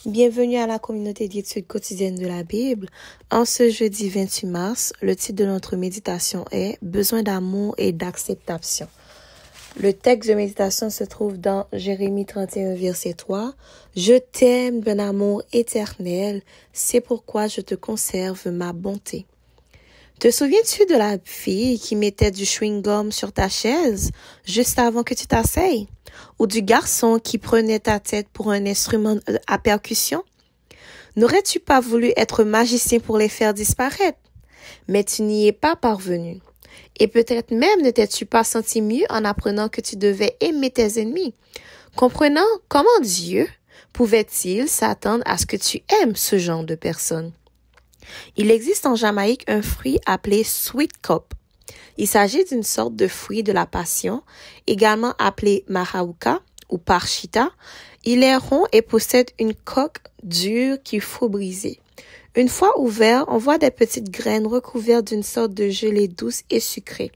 Bienvenue à la communauté d'études quotidiennes de la Bible. En ce jeudi 28 mars, le titre de notre méditation est « Besoin d'amour et d'acceptation ». Le texte de méditation se trouve dans Jérémie 31, verset 3. « Je t'aime d'un amour éternel, c'est pourquoi je te conserve ma bonté. » Te souviens-tu de la fille qui mettait du chewing-gum sur ta chaise juste avant que tu t'asseyes? Ou du garçon qui prenait ta tête pour un instrument à percussion? N'aurais-tu pas voulu être magicien pour les faire disparaître? Mais tu n'y es pas parvenu. Et peut-être même ne t'es-tu pas senti mieux en apprenant que tu devais aimer tes ennemis. Comprenant comment Dieu pouvait-il s'attendre à ce que tu aimes ce genre de personnes? Il existe en Jamaïque un fruit appelé sweet cop. Il s'agit d'une sorte de fruit de la passion, également appelé mahauka ou parchita. Il est rond et possède une coque dure qu'il faut briser. Une fois ouvert, on voit des petites graines recouvertes d'une sorte de gelée douce et sucrée.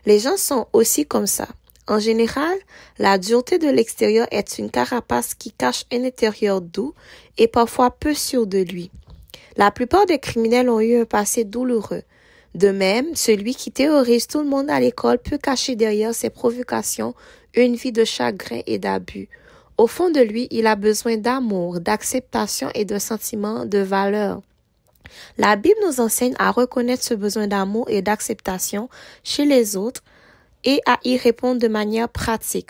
Les gens sont aussi comme ça. En général, la dureté de l'extérieur est une carapace qui cache un intérieur doux et parfois peu sûr de lui. La plupart des criminels ont eu un passé douloureux. De même, celui qui terrorise tout le monde à l'école peut cacher derrière ses provocations une vie de chagrin et d'abus. Au fond de lui, il a besoin d'amour, d'acceptation et de sentiments de valeur. La Bible nous enseigne à reconnaître ce besoin d'amour et d'acceptation chez les autres et à y répondre de manière pratique.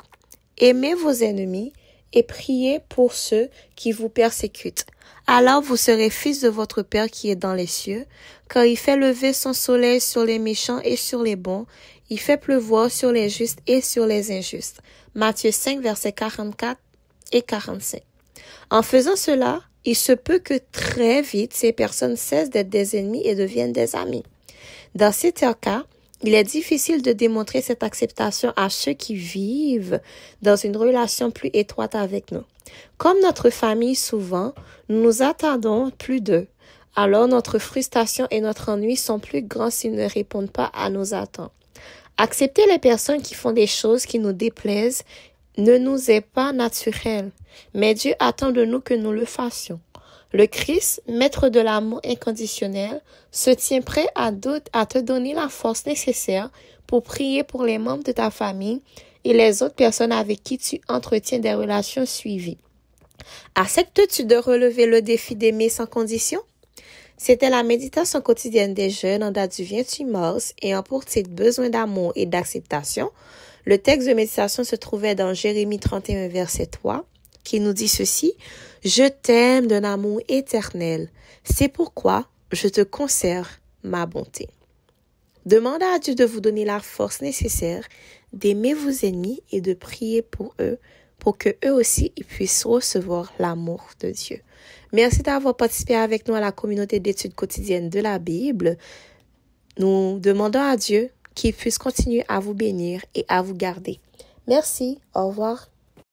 Aimez vos ennemis et priez pour ceux qui vous persécutent. Alors vous serez fils de votre Père qui est dans les cieux, car il fait lever son soleil sur les méchants et sur les bons, il fait pleuvoir sur les justes et sur les injustes. Matthieu 5, versets 44 et 45. En faisant cela, il se peut que très vite ces personnes cessent d'être des ennemis et deviennent des amis. Dans certains cas, il est difficile de démontrer cette acceptation à ceux qui vivent dans une relation plus étroite avec nous. Comme notre famille souvent, nous nous attendons plus d'eux. Alors notre frustration et notre ennui sont plus grands s'ils ne répondent pas à nos attentes. Accepter les personnes qui font des choses qui nous déplaisent ne nous est pas naturel, mais Dieu attend de nous que nous le fassions. Le Christ, maître de l'amour inconditionnel, se tient prêt à te donner la force nécessaire pour prier pour les membres de ta famille et les autres personnes avec qui tu entretiens des relations suivies. Acceptes-tu de relever le défi d'aimer sans condition? C'était la méditation quotidienne des jeunes en date du 28 mars ayant pour titre Besoin d'amour et d'acceptation. Le texte de méditation se trouvait dans Jérémie 31, verset 3, qui nous dit ceci: « Je t'aime d'un amour éternel, c'est pourquoi je te conserve ma bonté. » Demandez à Dieu de vous donner la force nécessaire d'aimer vos ennemis et de prier pour eux, pour que eux aussi ils puissent recevoir l'amour de Dieu. Merci d'avoir participé avec nous à la communauté d'études quotidiennes de la Bible. Nous demandons à Dieu qu'il puisse continuer à vous bénir et à vous garder. Merci, au revoir.